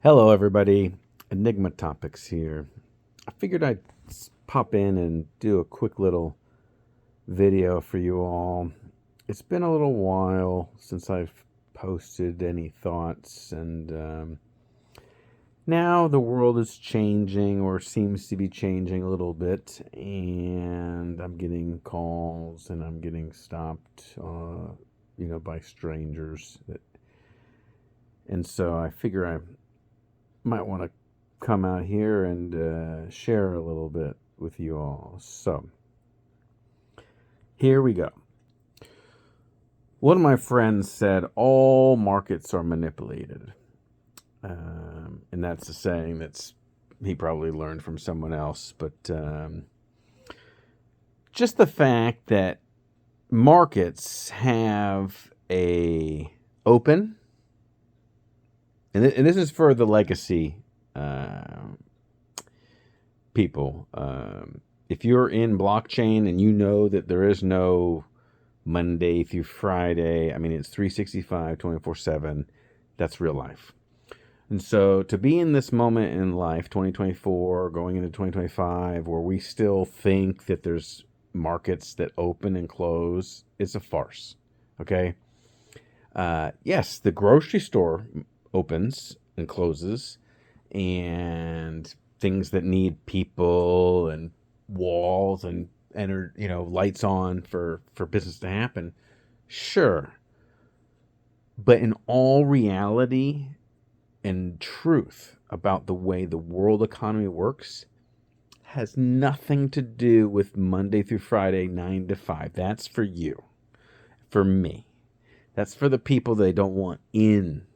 Hello, everybody. Enigma Topics here. I figured I'd pop in and do a quick little video for you all. It's been a little while since I've posted any thoughts, and now the world is changing, or seems to be changing a little bit, and I'm getting calls and I'm getting stopped, by strangers. And so I figure I might want to come out here and share a little bit with you all. So, here we go. One of my friends said all markets are manipulated. And that's a saying that's he probably learned from someone else. But just the fact that markets have a open, and this is for the legacy people. If you're in blockchain and you know that there is no Monday through Friday, I mean, it's 365, 24/7, that's real life. And so to be in this moment in life, 2024, going into 2025, where we still think that there's markets that open and close, it's a farce. Okay? Yes, the grocery store opens and closes, and things that need people and walls and lights on for business to happen, sure. But in all reality and truth about the way the world economy works, has nothing to do with Monday through Friday 9 to 5. That's for you. For me. That's for the people they don't want in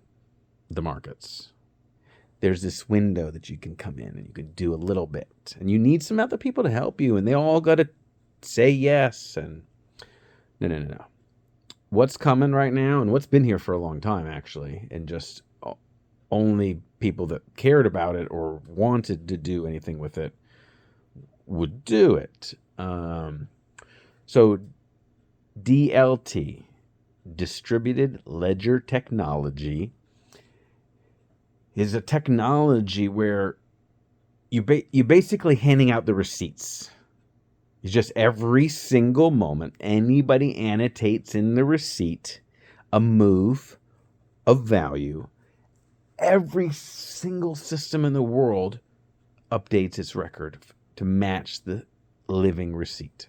the markets. There's this window that you can come in and you can do a little bit. And you need some other people to help you, and they all got to say yes. And no. What's coming right now, and what's been here for a long time, actually, and just only people that cared about it or wanted to do anything with it would do it. So DLT, Distributed Ledger Technology, is a technology where you basically handing out the receipts. It's just every single moment anybody annotates in the receipt a move of value. Every single system in the world updates its record to match the living receipt.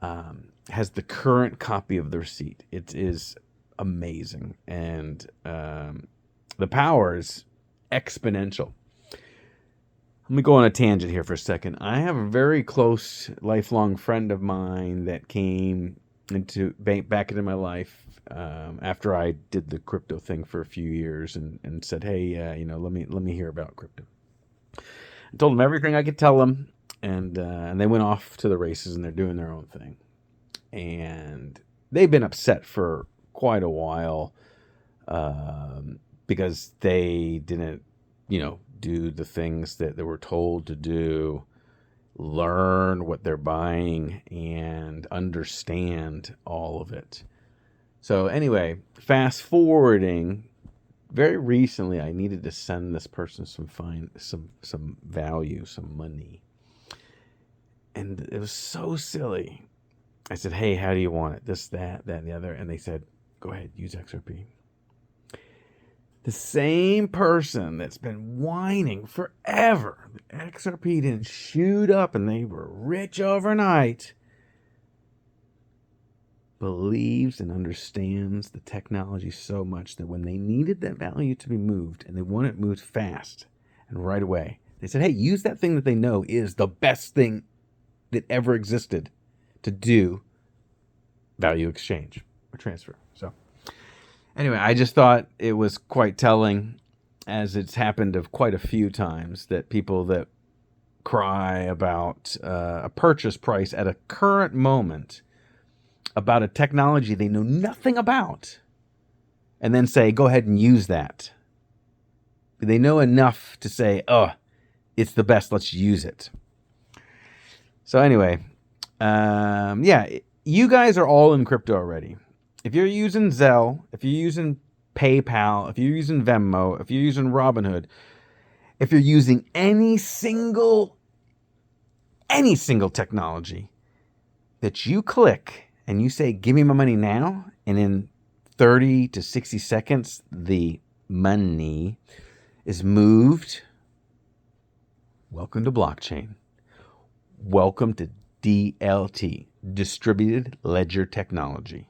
Has the current copy of the receipt. It is amazing. And the power is exponential. Let me go on a tangent here for a second. I have a very close, lifelong friend of mine that came back into my life after I did the crypto thing for a few years, and said, "Hey, let me hear about crypto." I told him everything I could tell him, and they went off to the races, and they're doing their own thing. And they've been upset for quite a while because they didn't, do the things that they were told to do, learn what they're buying, and understand all of it. So anyway, fast forwarding, very recently I needed to send this person some value, some money. And it was so silly. I said, "Hey, how do you want it? This, that, and the other." And they said, "Go ahead, use XRP." The same person that's been whining forever, the XRP didn't shoot up and they were rich overnight, believes and understands the technology so much that when they needed that value to be moved, and they want it moved fast and right away, they said, "Hey, use that thing that they know is the best thing that ever existed to do value exchange or transfer." So anyway, I just thought it was quite telling, as it's happened of quite a few times, that people that cry about a purchase price at a current moment about a technology they know nothing about, and then say, "Go ahead and use that." They know enough to say, "Oh, it's the best, let's use it." So anyway, you guys are all in crypto already. If you're using Zelle, if you're using PayPal, if you're using Venmo, if you're using Robinhood, if you're using any single technology that you click and you say, give me my money now, and in 30 to 60 seconds, the money is moved. Welcome to blockchain. Welcome to DLT, distributed ledger technology.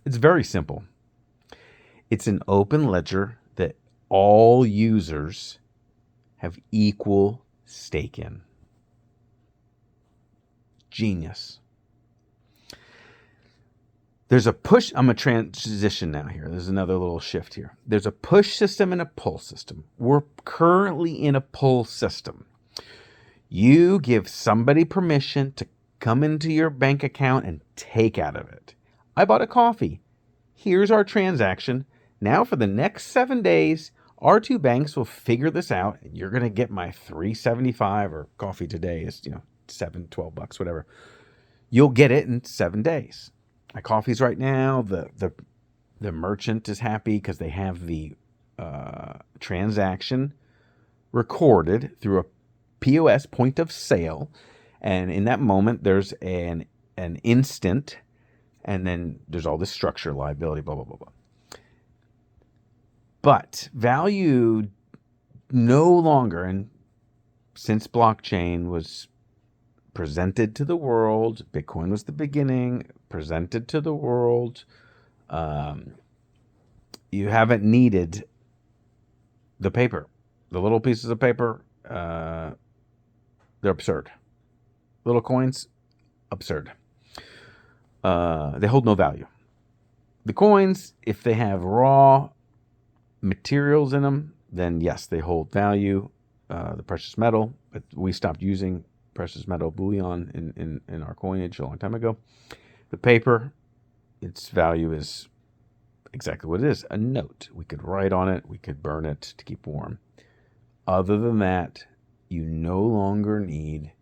It's very simple. It's an open ledger that all users have equal stake in. Genius. There's a push. I'm going to transition now here. There's another little shift here. There's a push system and a pull system. We're currently in a pull system. You give somebody permission to come into your bank account and take out of it. I bought a coffee. Here's our transaction. Now for the next 7 days, our two banks will figure this out, and you're going to get my $3.75, or coffee today is, $7-12, whatever. You'll get it in 7 days. My coffee's right now. The merchant is happy because they have the transaction recorded through a POS, point of sale, and in that moment there's an instant, and then there's all this structure, liability, blah blah blah blah. But value no longer, and since blockchain was presented to the world, Bitcoin was the beginning, presented to the world, you haven't needed the paper. The little pieces of paper, they're absurd. Little coins, absurd. They hold no value. The coins, if they have raw materials in them, then yes, they hold value. The precious metal, but we stopped using precious metal bullion in our coinage a long time ago. The paper, its value is exactly what it is, a note. We could write on it, we could burn it to keep warm. Other than that, you no longer need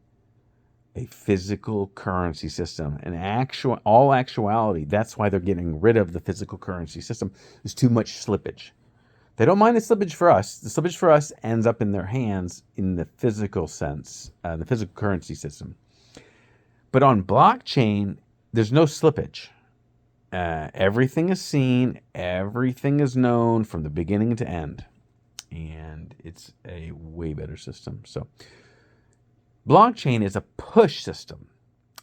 a physical currency system. And all actuality, that's why they're getting rid of the physical currency system. There's too much slippage. They don't mind the slippage for us. The slippage for us ends up in their hands in the physical sense, the physical currency system. But on blockchain, there's no slippage. Everything is seen, everything is known from the beginning to end. And it's a way better system. So blockchain is a push system.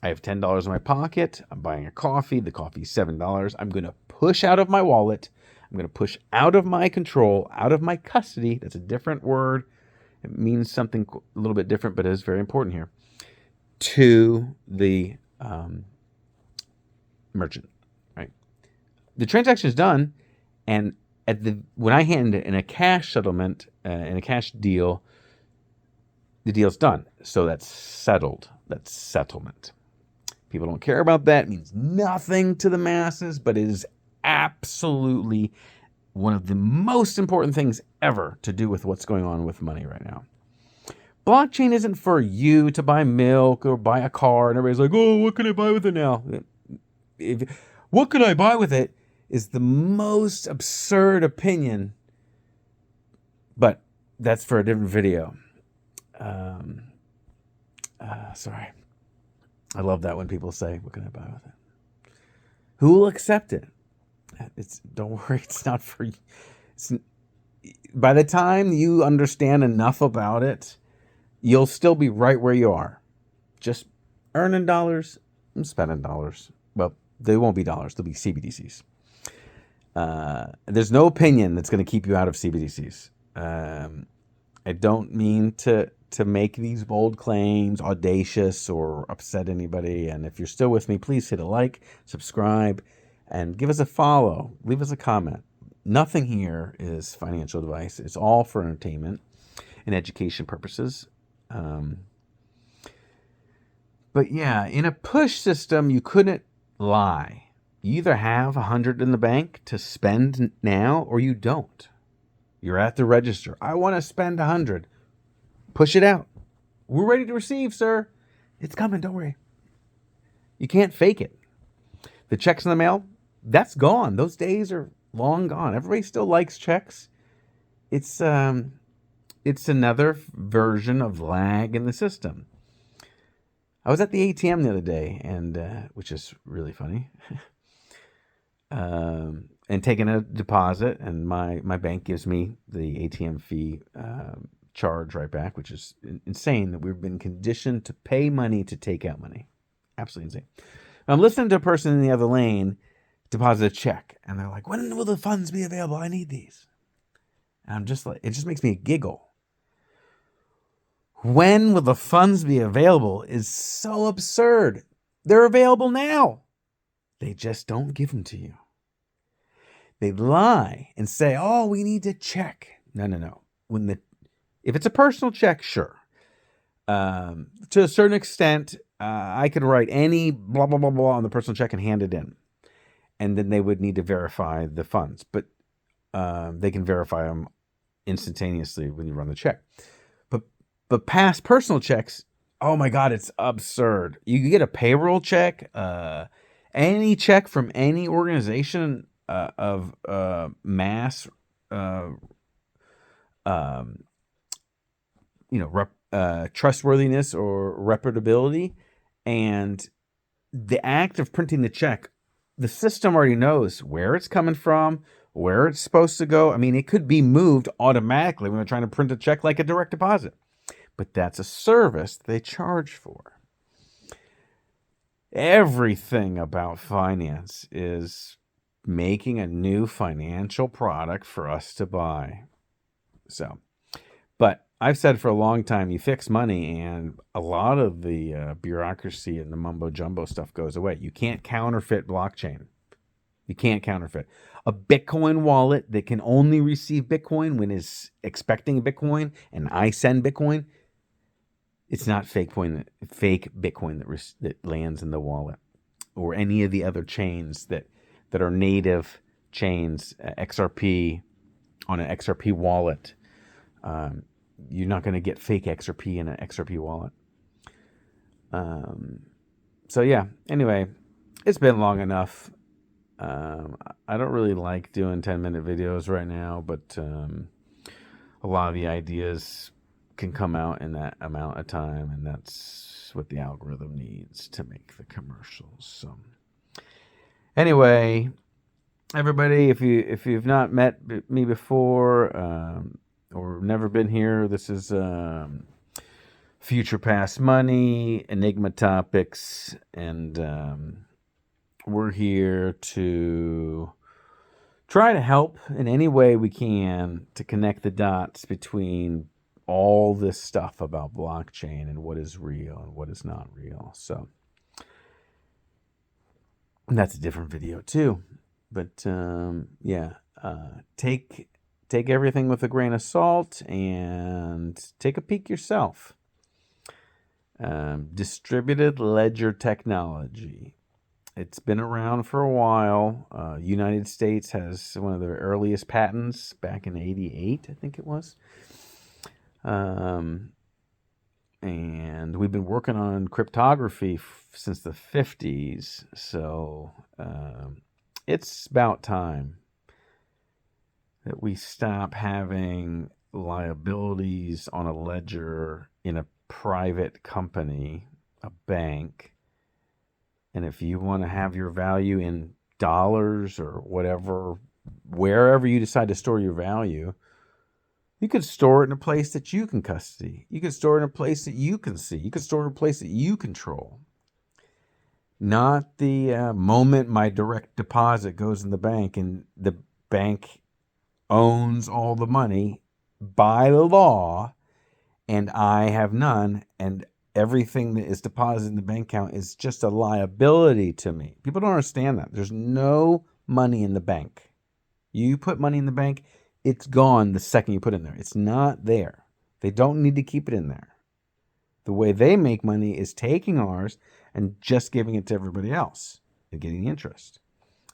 I have $10 in my pocket. I'm buying a coffee. The coffee's $7. I'm going to push out of my wallet. I'm going to push out of my control, out of my custody. That's a different word. It means something a little bit different, but it is very important here. To the merchant, right? The transaction is done, and when I hand it in a cash settlement, in a cash deal, the deal's done. So that's settled. That's settlement. People don't care about that. It means nothing to the masses, but it is absolutely one of the most important things ever to do with what's going on with money right now. Blockchain isn't for you to buy milk or buy a car, and everybody's like, oh, what can I buy with it now? What can I buy with it is the most absurd opinion, but that's for a different video. Sorry. I love that when people say, what can I buy with it? Who will accept it? Don't worry, it's not for you. By the time you understand enough about it, you'll still be right where you are. Just earning dollars and spending dollars. Well, they won't be dollars, they'll be CBDCs. There's no opinion that's going to keep you out of CBDCs. I don't mean to make these bold claims audacious or upset anybody. And if you're still with me, please hit a like, subscribe, and give us a follow. Leave us a comment. Nothing here is financial advice. It's all for entertainment and education purposes. But yeah, in a push system, you couldn't lie. You either have 100 in the bank to spend now, or you don't. You're at the register. I want to spend 100. Push it out. We're ready to receive, sir. It's coming, don't worry. You can't fake it. The checks in the mail, that's gone. Those days are long gone. Everybody still likes checks. It's another version of lag in the system. I was at the ATM the other day, and which is really funny, and taking a deposit, and my bank gives me the ATM fee charge right back, which is insane that we've been conditioned to pay money to take out money. Absolutely insane. I'm listening to a person in the other lane deposit a check, and they're like, "When will the funds be available? I need these." And I'm just like, it just makes me giggle. When will the funds be available is so absurd. They're available now. They just don't give them to you. They lie and say, "Oh, we need to check." No. If it's a personal check, sure. To a certain extent, I could write any blah, blah, blah, blah on the personal check and hand it in. And then they would need to verify the funds. But they can verify them instantaneously when you run the check. But past personal checks, oh my God, it's absurd. You get a payroll check, any check from any organization of mass, trustworthiness or reputability, and the act of printing the check, the system already knows where it's coming from, where it's supposed to go. I mean, it could be moved automatically when they're trying to print a check like a direct deposit. But that's a service they charge for. Everything about finance is making a new financial product for us to buy. But I've said for a long time, you fix money and a lot of the bureaucracy and the mumbo jumbo stuff goes away. You can't counterfeit blockchain. You can't counterfeit. A Bitcoin wallet that can only receive Bitcoin when it's expecting Bitcoin, and I send Bitcoin, it's not fake Bitcoin that lands in the wallet, or any of the other chains that are native chains, XRP on an XRP wallet. You're not going to get fake XRP in an XRP wallet. So yeah, anyway, it's been long enough. I don't really like doing 10-minute videos right now, but a lot of the ideas can come out in that amount of time, and that's what the algorithm needs to make the commercials. So anyway, everybody, if you've not met me before or never been here, this is Future Past Money, Enigma Topics, and we're here to try to help in any way we can to connect the dots between all this stuff about blockchain and what is real and what is not real. So that's a different video too. But take everything with a grain of salt and take a peek yourself. Distributed ledger technology. It's been around for a while. United States has one of their earliest patents back in '88, I think it was. And we've been working on cryptography since the 50s. So it's about time that we stop having liabilities on a ledger in a private company, a bank. And if you want to have your value in dollars or whatever, wherever you decide to store your value, you could store it in a place that you can custody. You could store it in a place that you can see. You could store it in a place that you control. Not the moment my direct deposit goes in the bank and the bank owns all the money by law and I have none, and everything that is deposited in the bank account is just a liability to me. People don't understand that. There's no money in the bank. You put money in the bank, it's gone the second you put it in there. It's not there. They don't need to keep it in there. The way they make money is taking ours and just giving it to everybody else and getting interest.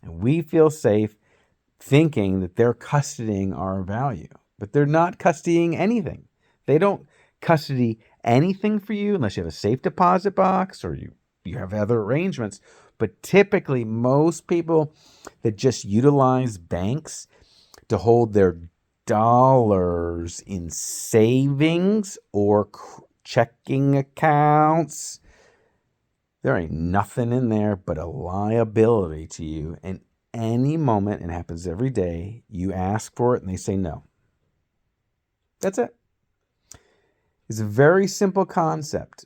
And we feel safe thinking that they're custodying our value, but they're not custodying anything. They don't custody anything for you unless you have a safe deposit box or you have other arrangements. But typically, most people that just utilize banks to hold their dollars in savings or checking accounts, there ain't nothing in there but a liability to you. And any moment, and it happens every day, you ask for it and they say no. That's it. It's a very simple concept.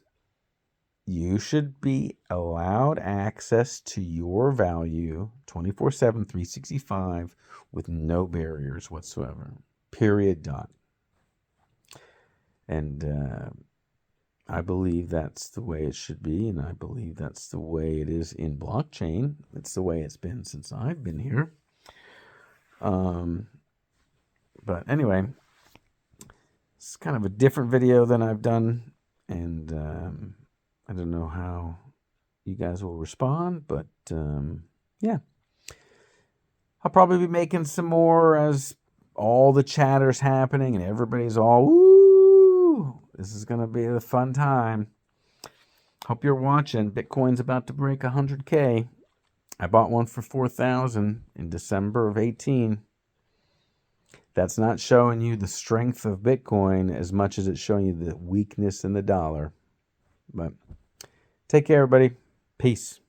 You should be allowed access to your value 24/7, 365 with no barriers whatsoever. Period. Dot. And I believe that's the way it should be, and I believe that's the way it is in blockchain. It's the way it's been since I've been here. But anyway, it's kind of a different video than I've done, and I don't know how you guys will respond, but yeah. I'll probably be making some more as all the chatter's happening and everybody's all, woo! This is going to be a fun time. Hope you're watching. Bitcoin's about to break 100K. I bought one for 4,000 in December of 18. That's not showing you the strength of Bitcoin as much as it's showing you the weakness in the dollar. But take care, everybody. Peace.